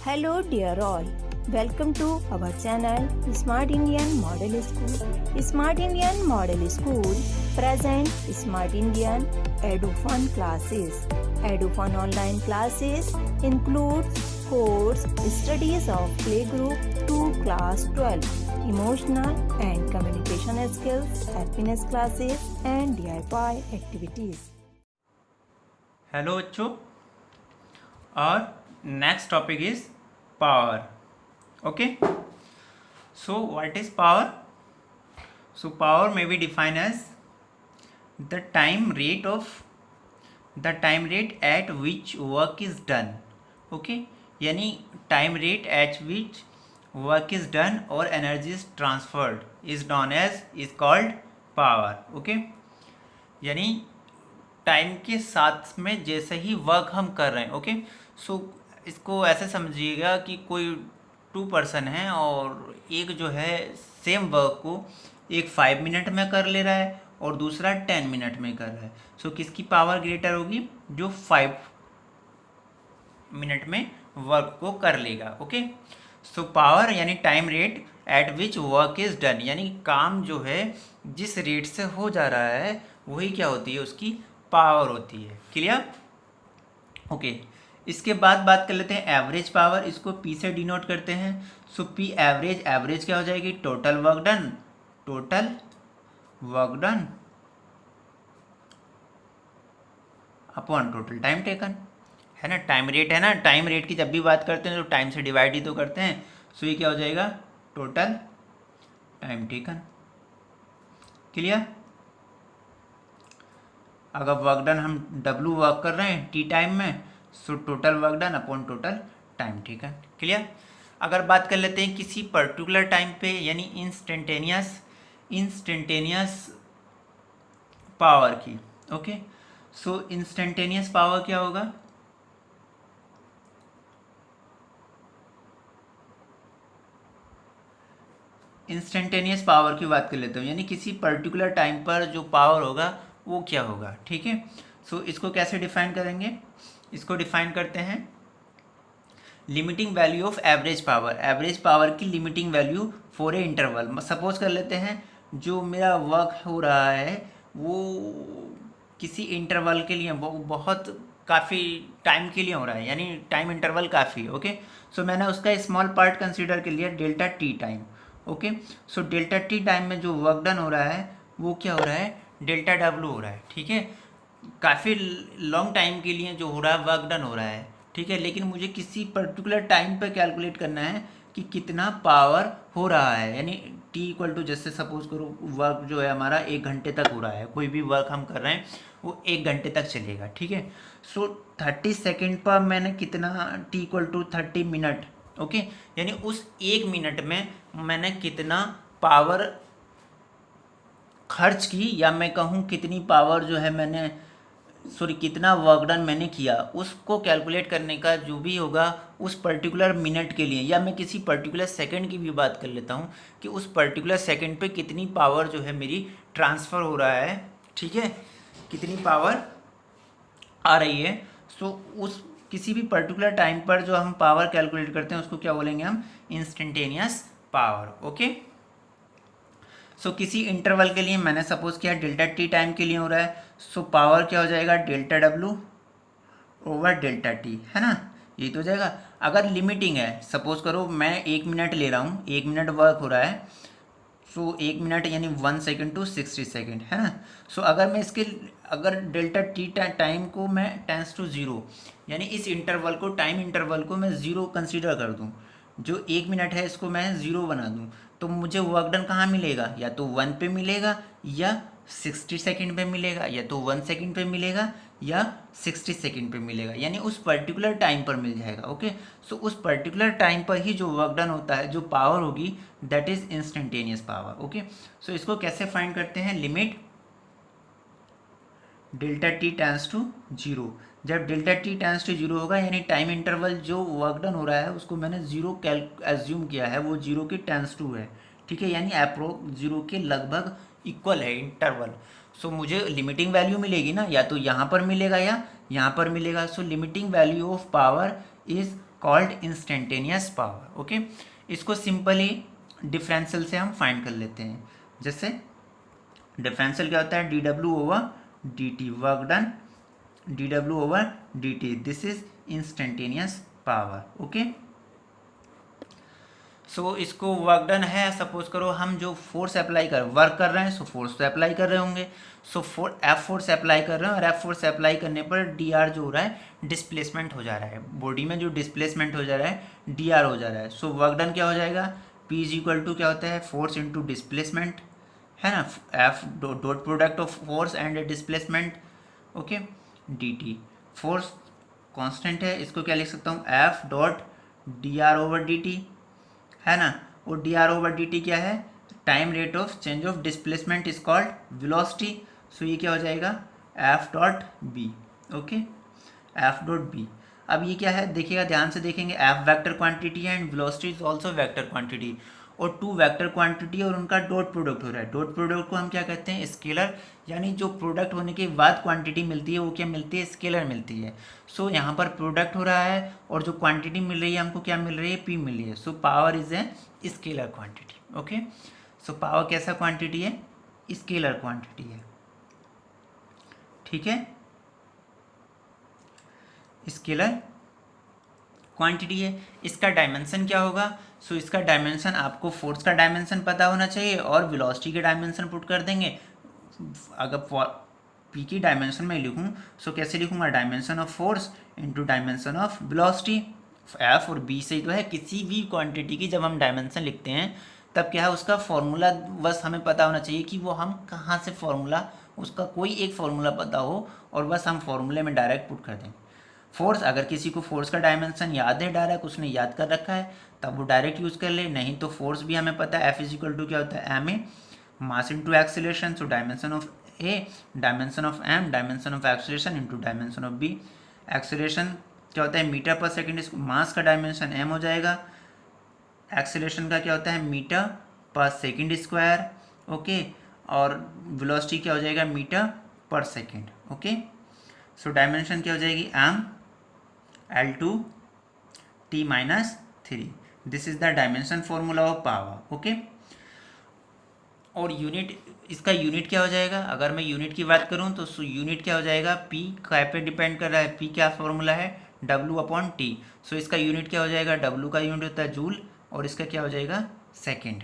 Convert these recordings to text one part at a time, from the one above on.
Hello dear all, welcome to our channel Smart Indian Model School. Smart Indian Model School present Smart Indian EduFun classes. EduFun online classes includes course studies of playgroup to class 12, emotional and communication skills, happiness classes and DIY activities. Hello बच्चों, और next topic is power. Okay, so what is power? So power may be defined as the time rate at which work is done. Okay, यानी time rate at which work is done और energy is transferred is known as is called power. Okay, यानी time के साथ में जैसे ही work हम कर रहे हैं. ओके, सो इसको ऐसे समझिएगा कि कोई 2 पर्सन हैं और एक जो है सेम वर्क को एक 5 मिनट में कर ले रहा है और दूसरा 10 मिनट में कर रहा है. सो किसकी पावर ग्रेटर होगी? जो 5 मिनट में वर्क को कर लेगा. ओके, सो पावर यानी time rate at which work is done, यानी काम जो है जिस रेट से हो जा रहा है वही क्या होती है? उसकी पावर होती है. क्लियर? ओके, इसके बाद बात कर लेते हैं एवरेज पावर. इसको पी से डिनोट करते हैं. सो पी एवरेज क्या हो जाएगी? Total work done upon total time taken, है ना. टाइम रेट है ना, टाइम रेट की जब भी बात करते हैं तो टाइम से डिवाइड ही तो करते हैं. सो ये क्या हो जाएगा? Total time taken. क्लियर? अगर वर्क डन हम W वर्क कर रहे हैं T टाइम में, so total work done upon total time taken. Clear? अगर बात कर लेते हैं किसी पर्टिकुलर टाइम पे, यानी इंस्टेंटेनियस पावर की. ओके, सो इंस्टेंटेनियस पावर क्या होगा? इंस्टेंटेनियस पावर की बात कर लेते हूँ, यानी किसी पर्टिकुलर टाइम पर जो पावर होगा वो क्या होगा. ठीक है, सो इसको कैसे डिफाइन करेंगे? इसको डिफाइन करते हैं limiting value of average power. Average power की limiting value for a interval. Suppose कर लेते हैं जो मेरा वर्क हो रहा है वो किसी इंटरवल के लिए, वो बहुत काफ़ी टाइम के लिए हो रहा है, यानी टाइम इंटरवल काफ़ी है. ओके, सो मैंने उसका स्मॉल पार्ट कंसीडर कर लिया, delta T time. Okay, so delta T time में जो वर्क डन हो रहा है वो क्या हो रहा है? डेल्टा डब्ल्यू हो रहा है. ठीक है, काफ़ी लॉन्ग टाइम के लिए जो हो रहा है वर्क डन हो रहा है. ठीक है, लेकिन मुझे किसी पर्टिकुलर टाइम पे कैलकुलेट करना है कि कितना पावर हो रहा है, यानी टी इक्वल टू, जैसे सपोज करो वर्क जो है हमारा 1 घंटे तक हो रहा है, कोई भी वर्क हम कर रहे हैं वो 1 घंटे तक चलेगा. ठीक है, सो 30 सेकेंड पर मैंने कितना, t equal to 30 minute. Okay, यानी उस 1 मिनट में मैंने कितना पावर खर्च की, या मैं कहूँ कितनी पावर जो है मैंने, सॉरी कितना वर्क डन मैंने किया, उसको कैलकुलेट करने का जो भी होगा उस पर्टिकुलर मिनट के लिए, या मैं किसी पर्टिकुलर सेकंड की भी बात कर लेता हूँ कि उस पर्टिकुलर सेकंड पे कितनी पावर जो है मेरी ट्रांसफ़र हो रहा है. ठीक है, कितनी पावर आ रही है. सो उस किसी भी पर्टिकुलर टाइम पर जो हम पावर कैलकुलेट करते हैं उसको क्या बोलेंगे हम? Instantaneous power. ओके, सो किसी इंटरवल के लिए मैंने सपोज किया डेल्टा टी टाइम के लिए हो रहा है, सो पावर क्या हो जाएगा? Delta W over delta T, है ना. ये तो हो जाएगा. अगर लिमिटिंग है, सपोज करो मैं 1 मिनट ले रहा हूँ, 1 मिनट वर्क हो रहा है, सो 1 मिनट यानी 1 सेकेंड टू 60 सेकेंड, है ना. सो अगर मैं इसके, अगर डेल्टा टी टाइम को मैं टेंस टू 0, यानी इस इंटरवल को, टाइम इंटरवल को मैं 0 कंसीडर कर दूँ, जो 1 मिनट है इसको मैं 0 बना दूँ, तो मुझे वर्क डन कहाँ मिलेगा? या तो 1 पे मिलेगा, या 60 सेकेंड पे मिलेगा, या तो 1 सेकेंड पे मिलेगा, या 60 सेकेंड पे मिलेगा, यानी उस पर्टिकुलर टाइम पर मिल जाएगा. ओके, सो उस पर्टिकुलर टाइम पर ही जो वर्क डन होता है, जो पावर होगी, that is instantaneous power. Okay, so इसको कैसे फाइंड करते हैं? Limit delta t tends to 0. जब डेल्टा टी टेंस टू 0 होगा, यानी टाइम इंटरवल जो वर्क डन हो रहा है उसको मैंने 0 एज्यूम किया है, वो 0 के टेंस टू है. ठीक है, यानी अप्रोक्स 0 के लगभग इक्वल है इंटरवल. सो मुझे लिमिटिंग वैल्यू मिलेगी ना, या तो यहाँ पर मिलेगा या यहाँ पर मिलेगा. So limiting value of power is called instantaneous power. Okay, इसको सिंपली डिफरेंशियल से हम फाइंड कर लेते हैं। जैसे डिफरेंशियल क्या होता है, dw over dt, work done dw over dt, this is instantaneous power. Okay, so इसको वर्क डन है, सपोज करो हम जो फोर्स अप्लाई वर्क कर रहे हैं, सो फोर्स तो अप्लाई कर रहे होंगे, सो एफ फोर्स अप्लाई कर रहे हैं और एफ फोर्स अप्लाई करने पर डी आर जो हो रहा है डिस्प्लेसमेंट हो जा रहा है, बॉडी में जो डिस्प्लेसमेंट हो जा रहा है डी आर हो जा रहा है। सो वर्क डन क्या हो जाएगा, पी इज इक्वल टू क्या होता है, फोर्स इंटू डिस्प्लेसमेंट, है ना, F dot product of force and displacement. Okay, D T, force constant है, इसको क्या लिख सकता हूँ, F dot D R over D T, है ना, और D R over D T क्या है, time rate of change of displacement is called velocity. So ये क्या हो जाएगा, F dot B. Okay, F dot B. अब ये क्या है, देखिएगा ध्यान से देखेंगे, एफ वेक्टर क्वांटिटी है and velocity is also vector quantity, और टू वेक्टर क्वांटिटी और उनका डॉट प्रोडक्ट हो रहा है। डॉट प्रोडक्ट को हम क्या कहते हैं, स्केलर, यानी जो प्रोडक्ट होने के बाद क्वांटिटी मिलती है वो क्या मिलती है, स्केलर मिलती है। सो यहाँ पर प्रोडक्ट हो रहा है और जो क्वांटिटी मिल रही है हमको क्या मिल रही है, पी मिल रही है। So power is a scalar quantity. Okay, so power कैसा क्वांटिटी है, स्केलर क्वांटिटी है। ठीक है, स्केलर क्वांटिटी है। इसका डायमेंशन क्या होगा, सो इसका डायमेंशन आपको फोर्स का डायमेंशन पता होना चाहिए और वेलोसिटी के डायमेंशन पुट कर देंगे। अगर पी की डायमेंशन में लिखूं सो कैसे लिखूंगा, dimension of force into dimension of velocity. F और बी से जो है किसी भी क्वांटिटी की जब हम डायमेंशन लिखते हैं तब क्या है, उसका फॉर्मूला बस हमें पता होना चाहिए कि वो हम कहाँ से फॉर्मूला, उसका कोई एक फॉर्मूला पता हो और बस हम फॉर्मूले में डायरेक्ट पुट कर दें। फोर्स, अगर किसी को फोर्स का डायमेंशन याद है, डायरेक्ट उसने याद कर रखा है, तब वो डायरेक्ट यूज़ कर ले, नहीं तो फोर्स भी हमें पता है, एफ इज इक्वल टू क्या होता है, m a, mass into acceleration. So dimension of a, dimension of m, dimension of acceleration into dimension of b. Acceleration क्या होता है, मीटर पर सेकेंड, मास का डायमेंशन एम हो जाएगा, एक्सेलरेशन का क्या होता है, मीटर पर सेकेंड स्क्वायर। ओके, और वेलोसिटी क्या हो जाएगा, मीटर पर सेकेंड। ओके, सो डायमेंशन क्या हो जाएगी, m L2 T minus 3, this is the dimension formula of power. Okay, और यूनिट, इसका यूनिट क्या हो जाएगा, अगर मैं यूनिट की बात करूं तो यूनिट क्या हो जाएगा, P क्या पे डिपेंड कर रहा है, P क्या फॉर्मूला है, W अपॉन T। सो इसका यूनिट क्या हो जाएगा, W का यूनिट होता है जूल और इसका क्या हो जाएगा, सेकेंड।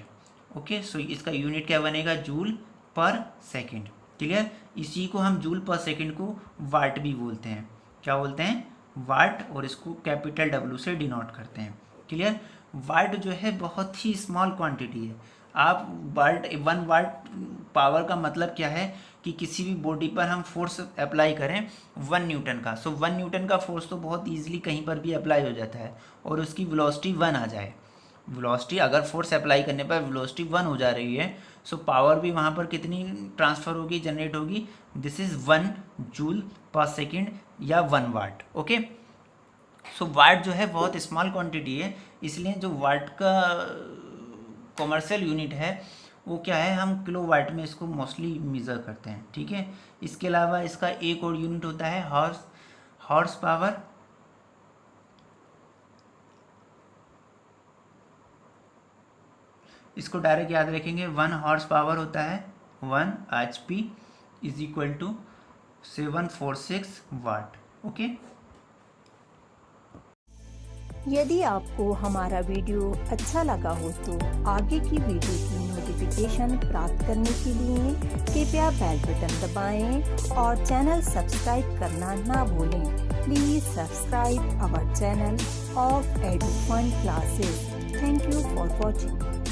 ओके, सो इसका यूनिट क्या बनेगा, जूल पर सेकेंड। क्लियर, इसी को हम जूल पर सेकेंड को वाट भी बोलते हैं, क्या बोलते हैं, वाट, और इसको कैपिटल W से डिनोट करते हैं। क्लियर, वाट जो है बहुत ही स्मॉल क्वांटिटी है। आप वाट, 1 वाट पावर का मतलब क्या है कि किसी भी बॉडी पर हम फोर्स अप्लाई करें 1 न्यूटन का, सो 1 न्यूटन का फोर्स तो बहुत ईजिली कहीं पर भी अप्लाई हो जाता है और उसकी वेलोसिटी 1 आ जाए। वेलोसिटी, अगर फोर्स अप्लाई करने पर वेलोसिटी 1 हो जा रही है, सो पावर भी वहाँ पर कितनी ट्रांसफ़र होगी, जनरेट होगी, दिस इज़ 1 जूल पर सेकेंड या 1 वाट। ओके, सो वाट जो है बहुत स्मॉल क्वांटिटी है, इसलिए जो वाट का कॉमर्शियल यूनिट है वो क्या है, हम किलो वाट में इसको मोस्टली मेज़र करते हैं। ठीक है, इसके अलावा इसका एक और यूनिट होता है हॉर्स पावर। इसको डायरेक्ट याद रखेंगे, 1 हॉर्स पावर होता है 1 HP is equal to 746 watt. Okay, यदि आपको हमारा वीडियो अच्छा लगा हो तो आगे की वीडियो की नोटिफिकेशन प्राप्त करने के लिए कृपया बेल बटन दबाएं और चैनल सब्सक्राइब करना ना भूलें। Please subscribe our channel of Edufun classes. Thank you for watching.